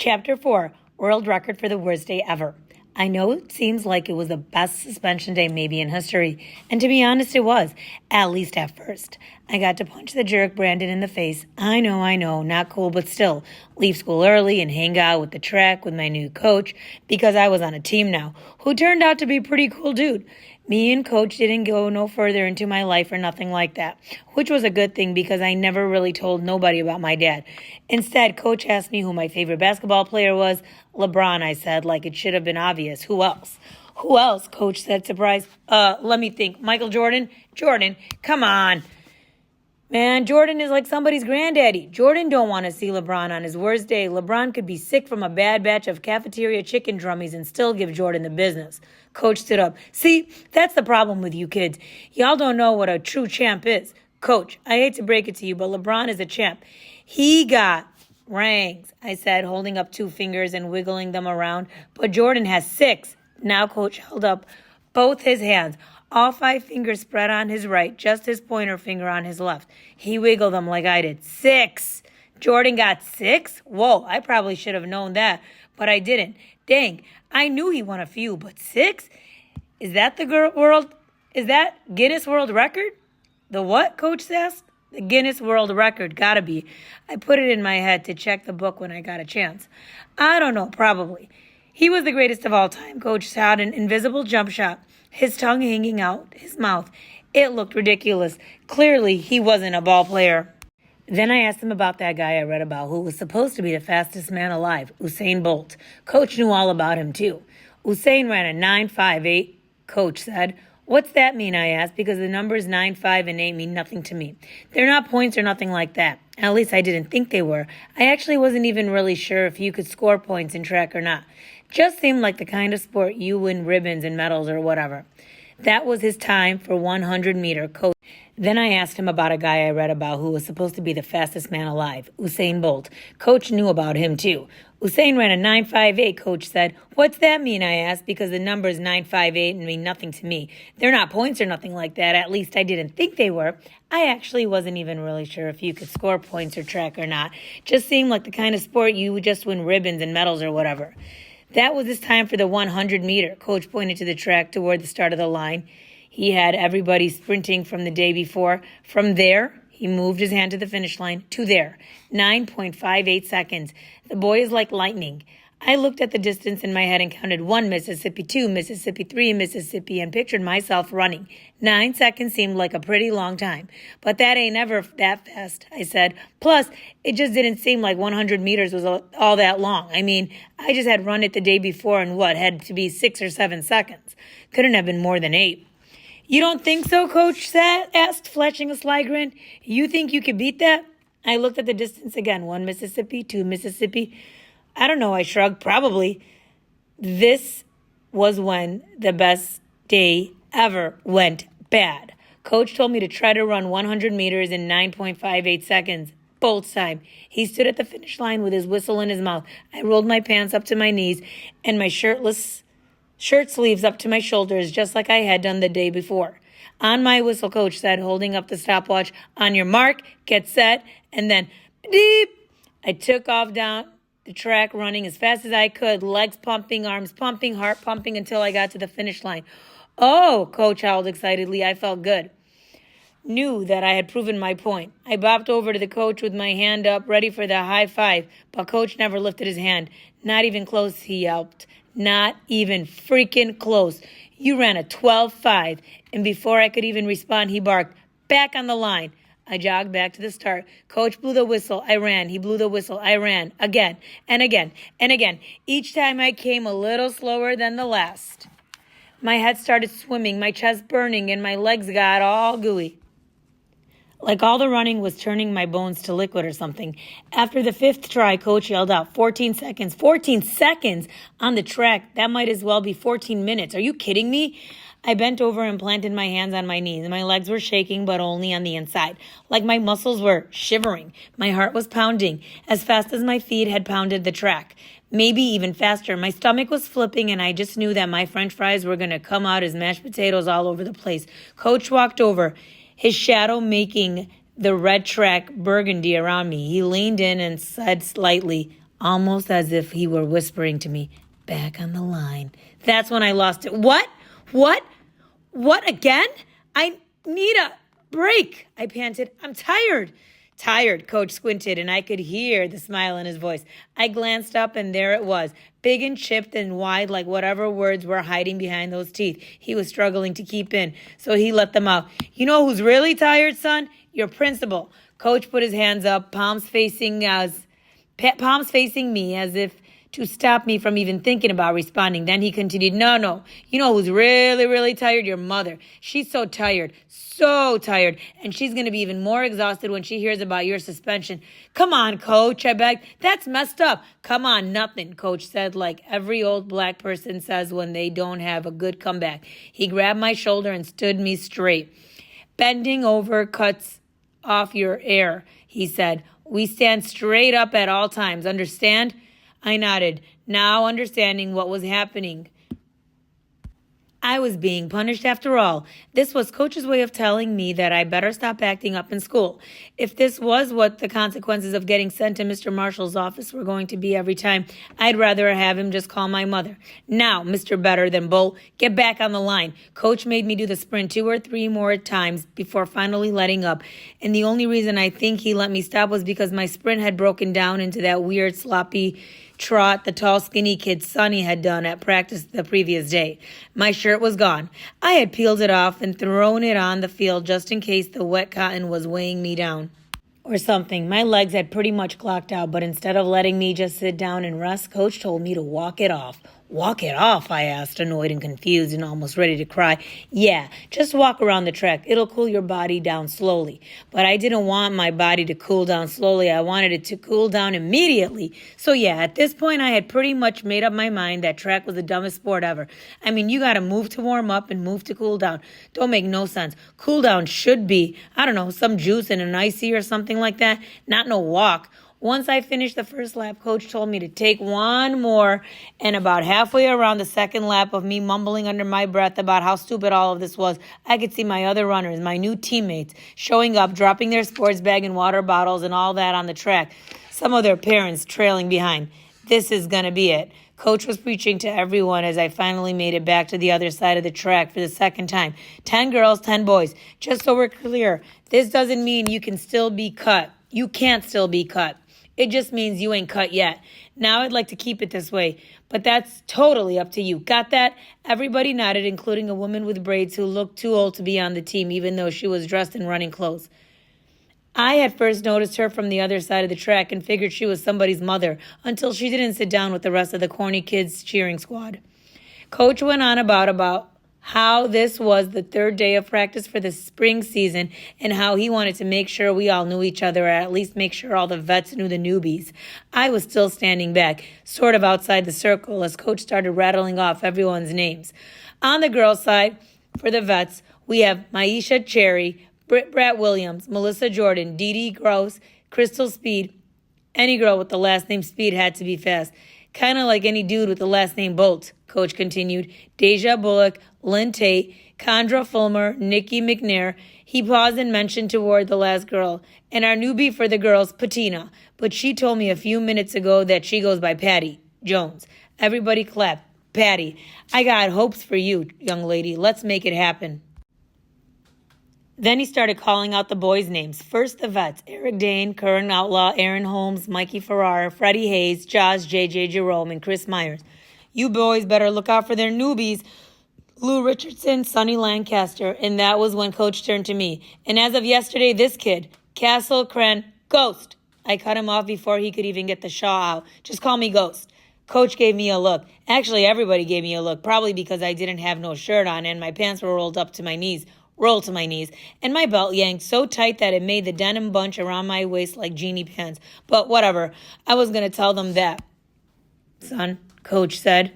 Chapter 4 World Record for the Worst Day Ever. I know it seems like it was the best suspension day maybe in history, and to be honest, it was, at least at first. I got to punch the jerk Brandon in the face. I know, not cool, but still. Leave school early and hang out with the track with my new coach because I was on a team now, who turned out to be a pretty cool dude. Me and Coach didn't go no further into my life or nothing like that, which was a good thing because I never really told nobody about my dad. Instead, Coach asked me who my favorite basketball player was. LeBron, I said, like it should have been obvious. Who else? Who else? Coach said, surprised. Let me think. Michael Jordan? Jordan, come on. Man, Jordan is like somebody's granddaddy. Jordan don't want to see LeBron on his worst day. LeBron could be sick from a bad batch of cafeteria chicken drummies and still give Jordan the business. Coach stood up. See, that's the problem with you kids. Y'all don't know what a true champ is. Coach, I hate to break it to you, but LeBron is a champ. He got rings, I said, holding up 2 fingers and wiggling them around. But Jordan has 6. Now Coach held up both his hands. All 5 fingers spread on his right, just his pointer finger on his left. He wiggled them like I did. 6. Jordan got 6? Whoa, I probably should have known that, but I didn't. Dang, I knew he won a few, but 6? Is that Is that Guinness World Record? The what? Coach asked. The Guinness World Record, gotta be. I put it in my head to check the book when I got a chance. I don't know, probably. He was the greatest of all time. Coach had an invisible jump shot, his tongue hanging out his mouth. It looked ridiculous. Clearly, he wasn't a ball player. Then I asked him about that guy I read about who was supposed to be the fastest man alive, Usain Bolt. Coach knew all about him, too. Usain ran a 9.58, Coach said. What's that mean, I asked, because the numbers 9, 5, and 8 mean nothing to me. They're not points or nothing like that. At least I didn't think they were. I actually wasn't even really sure if you could score points in track or not. Just seemed like the kind of sport you win ribbons and medals or whatever. That was his time for 100-meter coach. Then I asked him about a guy I read about who was supposed to be the fastest man alive, Usain Bolt. Coach knew about him, too. Usain ran a 9.58, Coach said. What's that mean, I asked, because the numbers 9.58 mean nothing to me. They're not points or nothing like that. At least I didn't think they were. I actually wasn't even really sure if you could score points or track or not. Just seemed like the kind of sport you would just win ribbons and medals or whatever. That was his time for the 100-meter. Coach pointed to the track toward the start of the line. He had everybody sprinting from the day before. From there, he moved his hand to the finish line. To there. 9.58 seconds. The boy is like lightning. I looked at the distance in my head and counted 1 Mississippi, 2 Mississippi, 3 Mississippi, and pictured myself running. 9 seconds seemed like a pretty long time. But that ain't ever that fast, I said. Plus, it just didn't seem like 100 meters was all that long. I mean, I just had run it the day before and had to be 6 or 7 seconds. Couldn't have been more than 8. You don't think so, Coach asked, flashing a sly grin. You think you could beat that? I looked at the distance again. 1 Mississippi, 2 Mississippi. I don't know, I shrugged. Probably. This was when the best day ever went bad. Coach told me to try to run 100 meters in 9.58 seconds. Bolt's time. He stood at the finish line with his whistle in his mouth. I rolled my pants up to my knees and my shirt sleeves up to my shoulders, just like I had done the day before. On my whistle, Coach said, holding up the stopwatch. On your mark, get set, and then beep. I took off down the track running as fast as I could, legs pumping, arms pumping, heart pumping until I got to the finish line. Oh, Coach howled excitedly. I felt good. Knew that I had proven my point. I bopped over to the coach with my hand up, ready for the high five, but Coach never lifted his hand. Not even close, he yelped. Not even freaking close. You ran a 12.5, and before I could even respond, he barked, back on the line. I jogged back to the start. Coach blew the whistle. I ran. He blew the whistle. I ran. Again and again and again. Each time I came a little slower than the last. My head started swimming, my chest burning, and my legs got all gooey. Like all the running was turning my bones to liquid or something. After the 5th try, Coach yelled out, 14 seconds. 14 seconds on the track. That might as well be 14 minutes. Are you kidding me? I bent over and planted my hands on my knees. My legs were shaking, but only on the inside. Like my muscles were shivering. My heart was pounding as fast as my feet had pounded the track. Maybe even faster. My stomach was flipping, and I just knew that my French fries were going to come out as mashed potatoes all over the place. Coach walked over, his shadow making the red track burgundy around me. He leaned in and said slightly, almost as if he were whispering to me, back on the line. That's when I lost it. What? What? What again? I need a break, I panted. I'm tired. Tired, Coach squinted, and I could hear the smile in his voice. I glanced up, and there it was, big and chipped and wide like whatever words were hiding behind those teeth he was struggling to keep in, so he let them out. You know who's really tired, son? Your principal. Coach put his hands up, palms facing me as if to stop me from even thinking about responding. Then he continued, no. You know who's really, really tired? Your mother. She's so tired. And she's going to be even more exhausted when she hears about your suspension. Come on, Coach, I begged. That's messed up. Come on, nothing, Coach said, like every old black person says when they don't have a good comeback. He grabbed my shoulder and stood me straight. Bending over cuts off your air, he said. We stand straight up at all times, understand? I nodded, now understanding what was happening. I was being punished after all. This was Coach's way of telling me that I better stop acting up in school. If this was what the consequences of getting sent to Mr. Marshall's office were going to be every time, I'd rather have him just call my mother. Now, Mr. Better Than Bull, get back on the line. Coach made me do the sprint 2 or 3 more times before finally letting up. And the only reason I think he let me stop was because my sprint had broken down into that weird, sloppy trot the tall, skinny kid Sonny had done at practice the previous day. My shirt was gone. I had peeled it off and thrown it on the field just in case the wet cotton was weighing me down or something. My legs had pretty much clocked out, but instead of letting me just sit down and rest, Coach told me to walk it off. Walk it off, I asked, annoyed and confused and almost ready to cry. Yeah, just walk around the track. It'll cool your body down slowly. But I didn't want my body to cool down slowly. I wanted it to cool down immediately. So yeah, at this point, I had pretty much made up my mind that track was the dumbest sport ever. I mean, you got to move to warm up and move to cool down. Don't make no sense. Cool down should be, I don't know, some juice and an icy or something like that. Not no walk. Once I finished the first lap, Coach told me to take one more, and about halfway around the second lap of me mumbling under my breath about how stupid all of this was, I could see my other runners, my new teammates, showing up, dropping their sports bag and water bottles and all that on the track, some of their parents trailing behind. This is going to be it. Coach was preaching to everyone as I finally made it back to the other side of the track for the second time. 10 girls, 10 boys. Just so we're clear, this doesn't mean you can still be cut. You can't still be cut. It just means you ain't cut yet. Now I'd like to keep it this way, but that's totally up to you. Got that? Everybody nodded, including a woman with braids who looked too old to be on the team, even though she was dressed in running clothes. I had first noticed her from the other side of the track and figured she was somebody's mother until she didn't sit down with the rest of the corny kids cheering squad. Coach went on about how this was the third day of practice for the spring season and how he wanted to make sure we all knew each other, or at least make sure all the vets knew the newbies. I was still standing back, sort of outside the circle, as Coach started rattling off everyone's names. On the girls' side, for the vets, we have Maisha Cherry, Britt Bratt Williams, Melissa Jordan, Dee Dee Gross, Crystal Speed. Any girl with the last name Speed had to be fast. Kind of like any dude with the last name Bolt, Coach continued. Deja Bullock, Lynn Tate, Condra Fulmer, Nikki McNair. He paused and mentioned toward the last girl. And our newbie for the girls, Patina. But she told me a few minutes ago that she goes by Patty Jones. Everybody clapped. Patty, I got hopes for you, young lady. Let's make it happen. Then he started calling out the boys' names. First, the vets, Eric Dane, Curran Outlaw, Aaron Holmes, Mikey Farrar, Freddie Hayes, Josh, J.J. Jerome, and Chris Myers. You boys better look out for their newbies, Lou Richardson, Sonny Lancaster. And that was when Coach turned to me. And as of yesterday, this kid, Castle Cran, Ghost. I cut him off before he could even get the shaw out. Just call me Ghost. Coach gave me a look. Actually, everybody gave me a look, probably because I didn't have no shirt on and my pants were rolled to my knees, and my belt yanked so tight that it made the denim bunch around my waist like genie pants. But whatever, I was going to tell them that. Son, Coach said.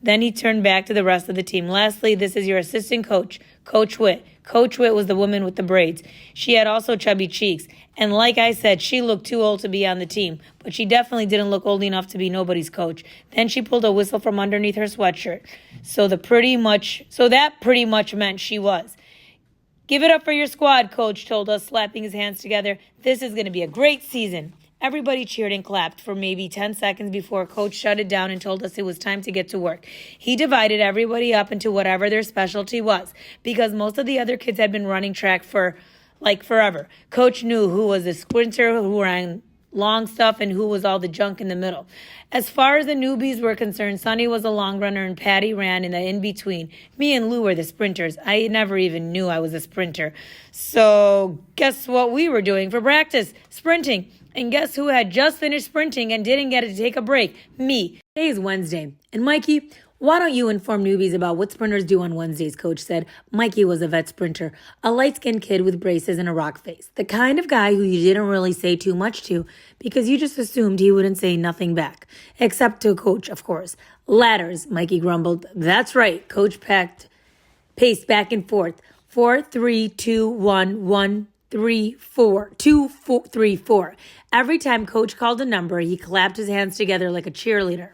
Then he turned back to the rest of the team. Lastly, this is your assistant coach, Coach Witt. Coach Witt was the woman with the braids. She had also chubby cheeks. And like I said, she looked too old to be on the team. But she definitely didn't look old enough to be nobody's coach. Then she pulled a whistle from underneath her sweatshirt. So that pretty much meant she was. Give it up for your squad, Coach told us, slapping his hands together. This is going to be a great season. Everybody cheered and clapped for maybe 10 seconds before Coach shut it down and told us it was time to get to work. He divided everybody up into whatever their specialty was because most of the other kids had been running track for like forever. Coach knew who was a sprinter, who ran long stuff, and who was all the junk in the middle. As far as the newbies were concerned, Sonny was a long runner and Patty ran in the in-between. Me and Lou were the sprinters. I never even knew I was a sprinter. So guess what we were doing for practice? Sprinting. And guess who had just finished sprinting and didn't get to take a break? Me. Today is Wednesday. And Mikey, why don't you inform newbies about what sprinters do on Wednesdays, Coach said. Mikey was a vet sprinter, a light-skinned kid with braces and a rock face. The kind of guy who you didn't really say too much to because you just assumed he wouldn't say nothing back. Except to Coach, of course. Ladders, Mikey grumbled. That's right, Coach paced back and forth. 4, 3, 2, 1, 1, 3, 4. 2, 4, 3, 4. Every time Coach called a number, he clapped his hands together like a cheerleader.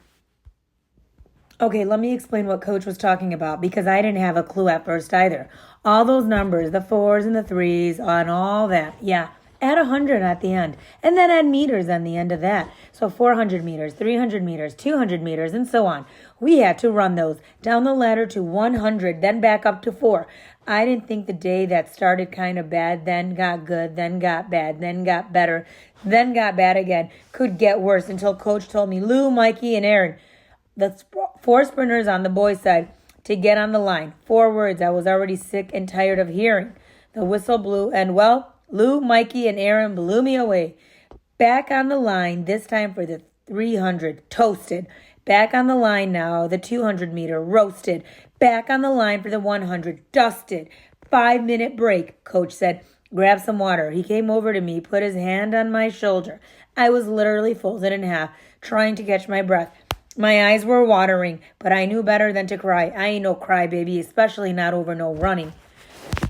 Okay, let me explain what Coach was talking about because I didn't have a clue at first either. All those numbers, the 4s and the 3s and all that. Yeah, add 100 at the end. And then add meters on the end of that. So 400 meters, 300 meters, 200 meters, and so on. We had to run those down the ladder to 100, then back up to 4. I didn't think the day that started kind of bad, then got good, then got bad, then got better, then got bad again, could get worse until Coach told me, Lou, Mikey, and Aaron, the 4 sprinters on the boys' side, to get on the line. 4 words I was already sick and tired of hearing. The whistle blew, and well, Lou, Mikey, and Aaron blew me away. Back on the line, this time for the 300, toasted. Back on the line now, the 200 meter, roasted. Back on the line for the 100, dusted. 5-minute break, Coach said. Grab some water. He came over to me, put his hand on my shoulder. I was literally folded in half, trying to catch my breath. My eyes were watering, but I knew better than to cry. I ain't no crybaby, especially not over no running.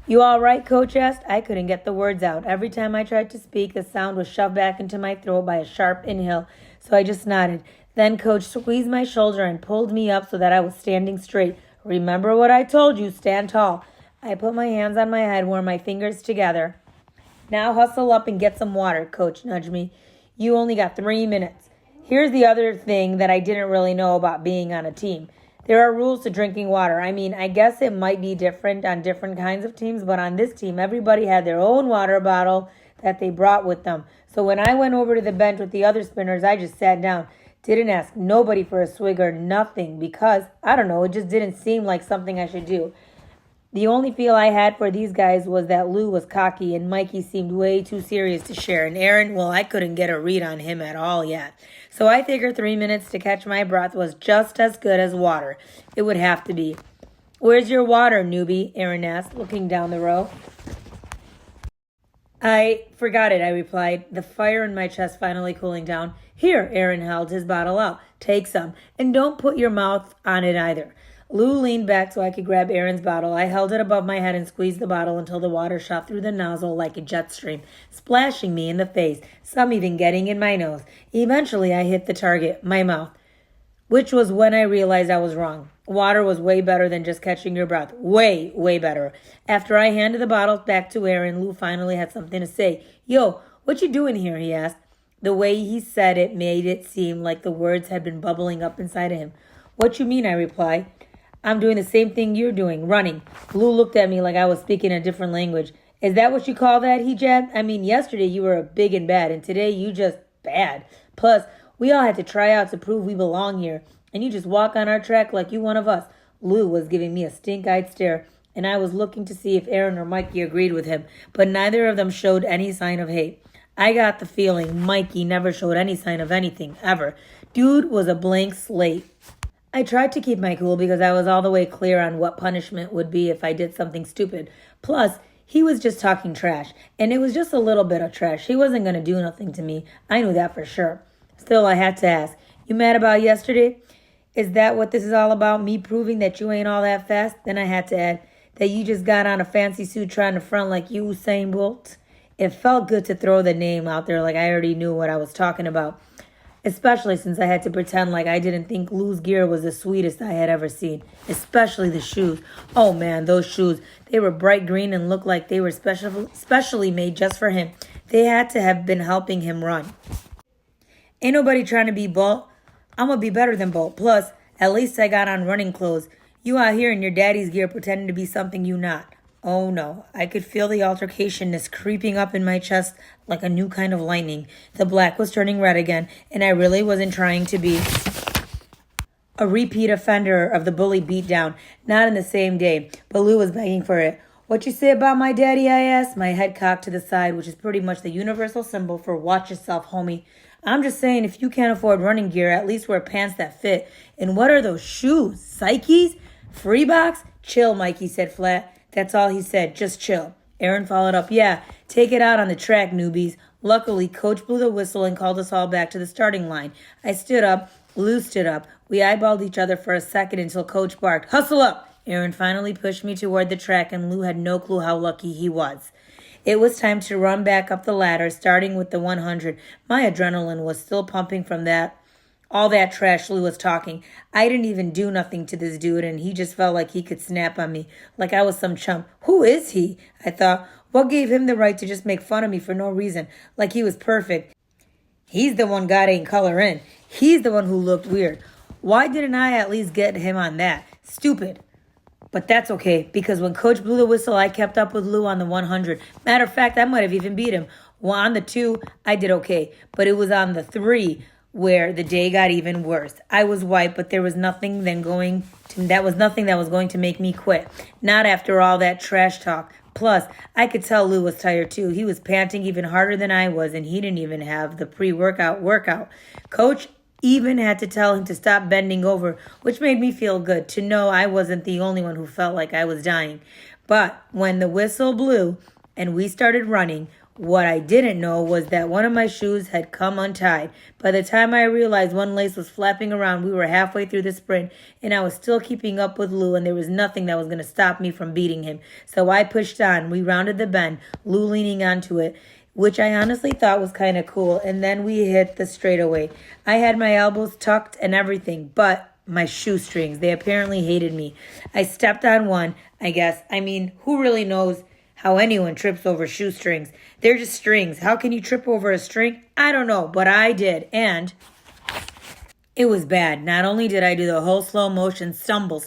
You all right, Coach asked. I couldn't get the words out. Every time I tried to speak, the sound was shoved back into my throat by a sharp inhale, so I just nodded. Then Coach squeezed my shoulder and pulled me up so that I was standing straight. Remember what I told you, stand tall. I put my hands on my head, warmed my fingers together. Now hustle up and get some water, Coach nudged me. You only got 3 minutes. Here's the other thing that I didn't really know about being on a team. There are rules to drinking water. I mean, I guess it might be different on different kinds of teams, but on this team, everybody had their own water bottle that they brought with them. So when I went over to the bench with the other spinners, I just sat down. Didn't ask nobody for a swig or nothing because, I don't know, it just didn't seem like something I should do. The only feel I had for these guys was that Lou was cocky and Mikey seemed way too serious to share. And Aaron, well, I couldn't get a read on him at all yet. So I figured 3 minutes to catch my breath was just as good as water. It would have to be. Where's your water, newbie? Aaron asked, looking down the row. I forgot it, I replied, the fire in my chest finally cooling down. Here, Aaron held his bottle out. Take some. And don't put your mouth on it either. Lou leaned back so I could grab Aaron's bottle. I held it above my head and squeezed the bottle until the water shot through the nozzle like a jet stream, splashing me in the face, some even getting in my nose. Eventually, I hit the target, my mouth, which was when I realized I was wrong. Water was way better than just catching your breath. Way, way better. After I handed the bottle back to Aaron, Lou finally had something to say. Yo, what you doing here? He asked. The way he said it made it seem like the words had been bubbling up inside of him. What you mean? I replied. I'm doing the same thing you're doing, running. Lou looked at me like I was speaking a different language. Is that what you call that? He jabbed. I mean, yesterday you were big and bad, and today you just bad. Plus, we all had to try out to prove we belong here, and you just walk on our track like you one of us. Lou was giving me a stink-eyed stare, and I was looking to see if Aaron or Mikey agreed with him, but neither of them showed any sign of hate. I got the feeling Mikey never showed any sign of anything, ever. Dude was a blank slate. I tried to keep my cool because I was all the way clear on what punishment would be if I did something stupid. Plus, he was just talking trash, and it was just a little bit of trash. He wasn't going to do nothing to me. I knew that for sure. Still, I had to ask, you mad about yesterday? Is that what this is all about, me proving that you ain't all that fast? Then I had to add that you just got on a fancy suit trying to front like you Usain Bolt. It felt good to throw the name out there like I already knew what I was talking about. Especially since I had to pretend like I didn't think Lou's gear was the sweetest I had ever seen. Especially the shoes. Oh man, those shoes. They were bright green and looked like they were specially made just for him. They had to have been helping him run. Ain't nobody trying to be Bolt. I'm gonna be better than Bolt. Plus, at least I got on running clothes. You out here in your daddy's gear pretending to be something you not. Oh no, I could feel the altercationness creeping up in my chest like a new kind of lightning. The black was turning red again, and I really wasn't trying to be a repeat offender of the bully beatdown. Not in the same day, but Lou was begging for it. What you say about my daddy, I asked, my head cocked to the side, which is pretty much the universal symbol for watch yourself, homie. I'm just saying, if you can't afford running gear, at least wear pants that fit. And what are those shoes? Psyches? Freebox? Chill, Mikey said flat. That's all he said, just chill. Aaron followed up, yeah, take it out on the track, newbies. Luckily, Coach blew the whistle and called us all back to the starting line. I stood up, Lou stood up. We eyeballed each other for a second until Coach barked, hustle up! Aaron finally pushed me toward the track, and Lou had no clue how lucky he was. It was time to run back up the ladder, starting with the 100. My adrenaline was still pumping from all that trash Lou was talking. I didn't even do nothing to this dude, and he just felt like he could snap on me, like I was some chump. Who is he? I thought. What gave him the right to just make fun of me for no reason, like he was perfect? He's the one God ain't color in. He's the one who looked weird. Why didn't I at least get him on that? Stupid. But that's okay, because when Coach blew the whistle, I kept up with Lou on the 100. Matter of fact, I might have even beat him. Well, on the 2, I did okay. But it was on the 3 where the day got even worse. I was white, but there was nothing that was going to make me quit. Not after all that trash talk. Plus, I could tell Lou was tired too. He was panting even harder than I was, and he didn't even have the pre-workout. Coach even had to tell him to stop bending over, which made me feel good to know I wasn't the only one who felt like I was dying. But when the whistle blew and we started running, what I didn't know was that one of my shoes had come untied. By the time I realized one lace was flapping around, we were halfway through the sprint, and I was still keeping up with Lou, and there was nothing that was going to stop me from beating him. So I pushed on. We rounded the bend, Lou leaning onto it, which I honestly thought was kind of cool, and then we hit the straightaway. I had my elbows tucked and everything, but my shoestrings, they apparently hated me. I stepped on one, I guess. I mean, who really knows how anyone trips over shoestrings? They're just strings. How can you trip over a string? I don't know, but I did, and it was bad. Not only did I do the whole slow motion stumble,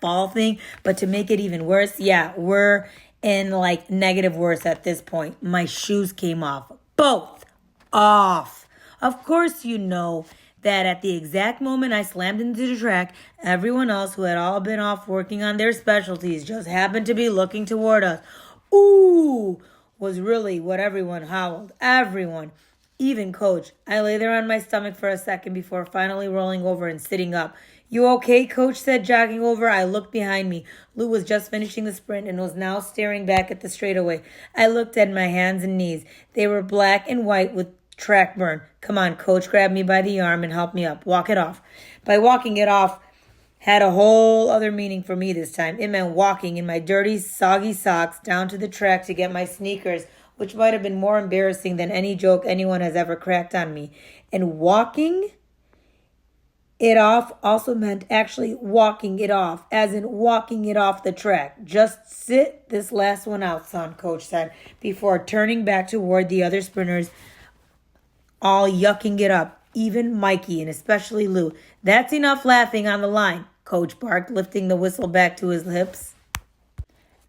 fall thing, but to make it even worse, yeah, we're in like negative worse at this point. My shoes came off. Both off. Of course, you know that at the exact moment I slammed into the track, everyone else who had all been off working on their specialties just happened to be looking toward us. Ooh, was really what everyone howled. Everyone. Even Coach. I lay there on my stomach for a second before finally rolling over and sitting up. You okay? Coach said, jogging over. I looked behind me. Lou was just finishing the sprint and was now staring back at the straightaway. I looked at my hands and knees. They were black and white with track burn. Come on, Coach grabbed me by the arm and helped me up. Walk it off. By walking it off had a whole other meaning for me this time. It meant walking in my dirty, soggy socks down to the track to get my sneakers, which might have been more embarrassing than any joke anyone has ever cracked on me. And walking it off also meant actually walking it off, as in walking it off the track. Just sit this last one out, son, Coach said, before turning back toward the other sprinters, all yucking it up, even Mikey and especially Lou. That's enough laughing on the line, Coach barked, lifting the whistle back to his lips.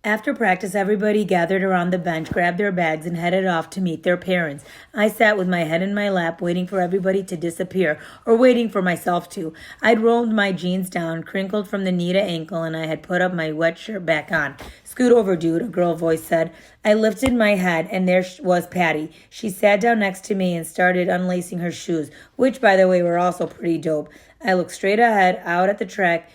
After practice, everybody gathered around the bench, grabbed their bags, and headed off to meet their parents. I sat with my head in my lap, waiting for everybody to disappear, or waiting for myself to. I'd rolled my jeans down, crinkled from the knee to ankle, and I had put up my wet shirt back on. Scoot over, dude, a girl voice said. I lifted my head, and there was Patty. She sat down next to me and started unlacing her shoes, which, by the way, were also pretty dope. I looked straight ahead, out at the track,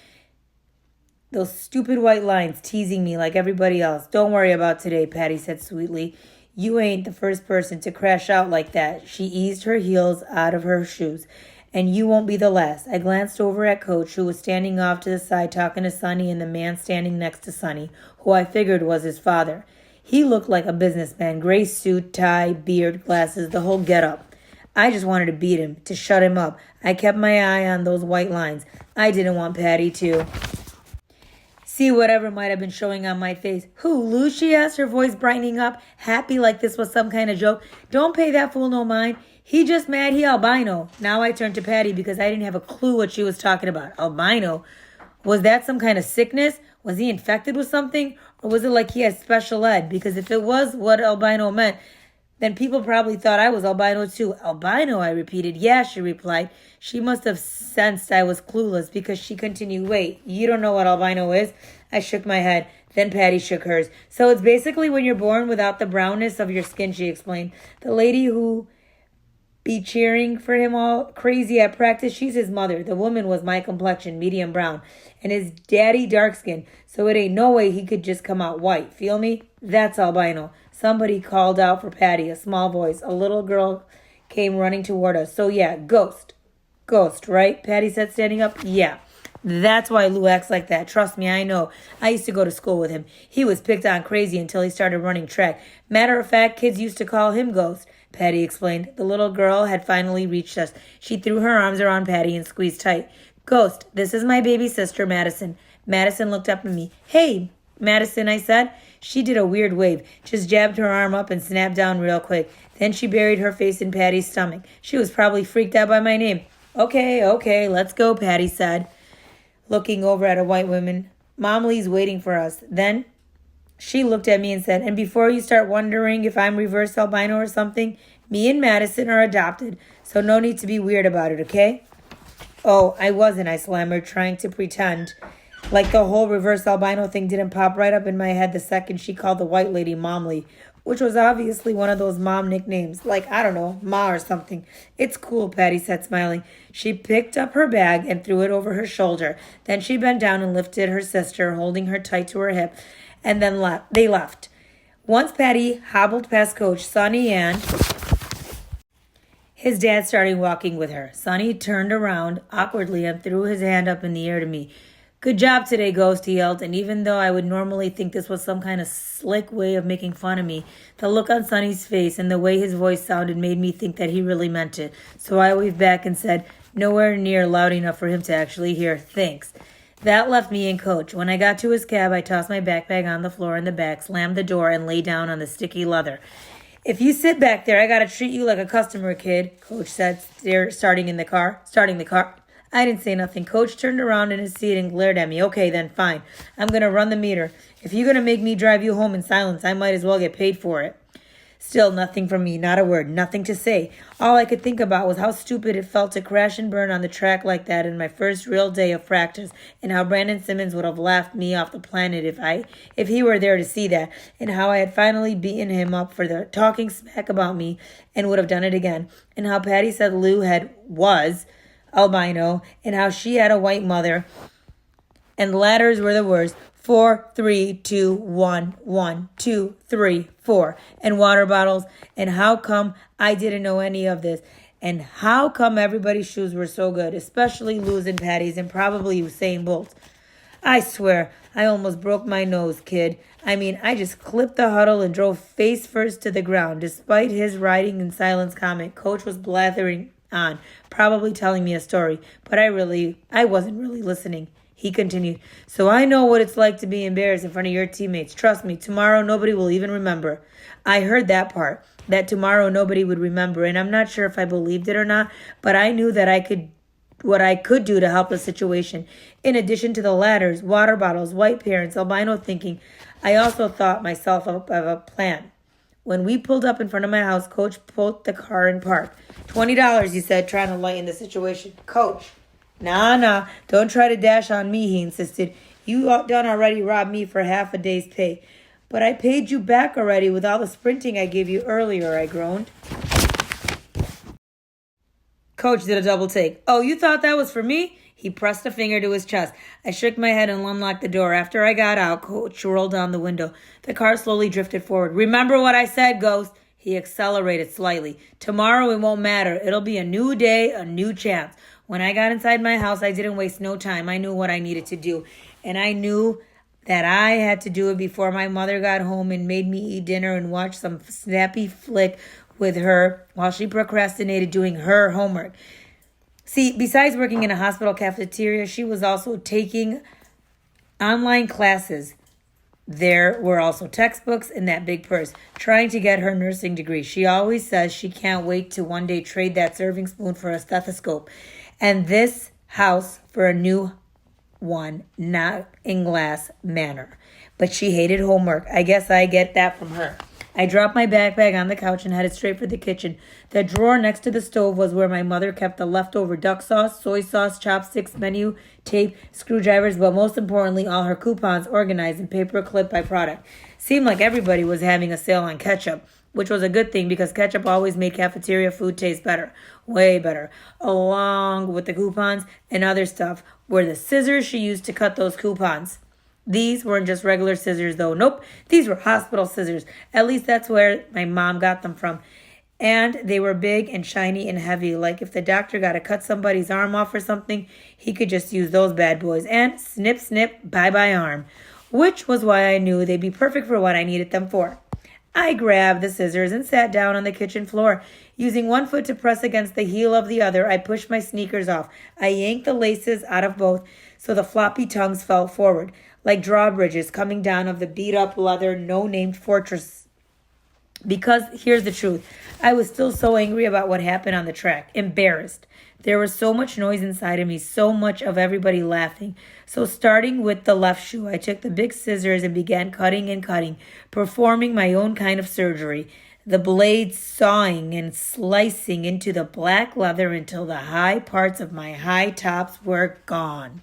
those stupid white lines teasing me like everybody else. Don't worry about today, Patty said sweetly. You ain't the first person to crash out like that. She eased her heels out of her shoes. And you won't be the last. I glanced over at Coach, who was standing off to the side talking to Sonny and the man standing next to Sonny, who I figured was his father. He looked like a businessman, gray suit, tie, beard, glasses, the whole getup. I just wanted to beat him, to shut him up. I kept my eye on those white lines. I didn't want Patty to see whatever might have been showing on my face. Who, Lou? She asked, her voice brightening up, happy like this was some kind of joke. Don't pay that fool no mind. He just mad he albino. Now I turned to Patty because I didn't have a clue what she was talking about. Albino? Was that some kind of sickness? Was he infected with something? Or was it like he had special ed? Because if it was what albino meant, then people probably thought I was albino too. Albino, I repeated. Yeah, she replied. She must have sensed I was clueless because she continued, wait, you don't know what albino is? I shook my head. Then Patty shook hers. So it's basically when you're born without the brownness of your skin, she explained. The lady who be cheering for him all crazy at practice, she's his mother. The woman was my complexion, medium brown, and his daddy dark skin, so it ain't no way he could just come out white. Feel me? That's albino. Somebody called out for Patty, a small voice. A little girl came running toward us. So yeah, ghost. Ghost, right? Patty said, standing up. Yeah. That's why Lou acts like that. Trust me, I know. I used to go to school with him. He was picked on crazy until he started running track. Matter of fact, kids used to call him Ghost, Patty explained. The little girl had finally reached us. She threw her arms around Patty and squeezed tight. Ghost, this is my baby sister, Madison. Madison looked up at me. Hey, Madison, I said. She did a weird wave, just jabbed her arm up and snapped down real quick. Then she buried her face in Patty's stomach. She was probably freaked out by my name. Okay, let's go, Patty said, looking over at a white woman. Mom Lee's waiting for us. Then she looked at me and said, and before you start wondering if I'm reverse albino or something, me and Madison are adopted, so no need to be weird about it, okay? Oh, I wasn't, I slammered, trying to pretend like the whole reverse albino thing didn't pop right up in my head the second she called the white lady Mom Lee, which was obviously one of those mom nicknames, like, I don't know, Ma or something. It's cool, Patty said, smiling. She picked up her bag and threw it over her shoulder. Then she bent down and lifted her sister, holding her tight to her hip, and then they left. Once Patty hobbled past Coach, Sonny and his dad started walking with her. Sonny turned around awkwardly and threw his hand up in the air to me. Good job today, Ghost, he yelled, and even though I would normally think this was some kind of slick way of making fun of me, the look on Sonny's face and the way his voice sounded made me think that he really meant it. So I waved back and said, nowhere near loud enough for him to actually hear, thanks. That left me and Coach. When I got to his cab, I tossed my backpack on the floor in the back, slammed the door, and lay down on the sticky leather. If you sit back there, I gotta treat you like a customer, kid, Coach said, starting the car. I didn't say nothing. Coach turned around in his seat and glared at me. Okay, then, fine. I'm going to run the meter. If you're going to make me drive you home in silence, I might as well get paid for it. Still nothing from me, not a word, nothing to say. All I could think about was how stupid it felt to crash and burn on the track like that in my first real day of practice, and how Brandon Simmons would have laughed me off the planet if he were there to see that, and how I had finally beaten him up for the talking smack about me and would have done it again, and how Patty said Lou was albino, and how she had a white mother, and the letters were the words 4, 3, 2, 1, 1, 2, 3, 4, and water bottles, and how come I didn't know any of this, and how come everybody's shoes were so good, especially Lou's and Patty's, and probably Usain Bolt's. I swear, I almost broke my nose, kid. I mean, I just clipped the huddle and drove face first to the ground. Despite his riding in silence comment, Coach was blathering on, probably telling me a story, but I wasn't really listening. He continued, so I know what it's like to be embarrassed in front of your teammates. Trust me, tomorrow nobody will even remember. I heard that part, that tomorrow nobody would remember, and I'm not sure if I believed it or not, but I knew that what I could do to help the situation. In addition to the ladders, water bottles, white parents, albino thinking, I also thought myself up of a plan. When we pulled up in front of my house, Coach pulled the car in park. $20, he said, trying to lighten the situation. Coach, nah, don't try to dash on me, he insisted. You done already robbed me for half a day's pay. But I paid you back already with all the sprinting I gave you earlier, I groaned. Coach did a double take. Oh, you thought that was for me? He pressed a finger to his chest. I shook my head and unlocked the door. After I got out, Coach rolled down the window. The car slowly drifted forward. Remember what I said, Ghost? He accelerated slightly. Tomorrow it won't matter. It'll be a new day, a new chance. When I got inside my house, I didn't waste no time. I knew what I needed to do. And I knew that I had to do it before my mother got home and made me eat dinner and watch some snappy flick with her while she procrastinated doing her homework. See, besides working in a hospital cafeteria, she was also taking online classes There were also textbooks in that big purse, trying to get her nursing degree. She always says she can't wait to one day trade that serving spoon for a stethoscope and this house for a new one, not in glass manner. But she hated homework. I guess I get that from her. I dropped my backpack on the couch and headed straight for the kitchen. The drawer next to the stove was where my mother kept the leftover duck sauce, soy sauce, chopsticks, menu, tape, screwdrivers, but most importantly, all her coupons organized in paper clip by product. Seemed like everybody was having a sale on ketchup, which was a good thing because ketchup always made cafeteria food taste better, way better. Along with the coupons and other stuff were the scissors she used to cut those coupons. These weren't just regular scissors, though. Nope, these were hospital scissors. At least that's where my mom got them from. And they were big and shiny and heavy. Like if the doctor got to cut somebody's arm off or something, he could just use those bad boys. And snip, snip, bye-bye arm. Which was why I knew they'd be perfect for what I needed them for. I grabbed the scissors and sat down on the kitchen floor. Using one foot to press against the heel of the other, I pushed my sneakers off. I yanked the laces out of both so the floppy tongues fell forward, like drawbridges coming down of the beat-up leather no-named fortress. Because here's the truth. I was still so angry about what happened on the track. Embarrassed. There was so much noise inside of me, so much of everybody laughing. So starting with the left shoe, I took the big scissors and began cutting and cutting, performing my own kind of surgery. The blades sawing and slicing into the black leather until the high parts of my high tops were gone.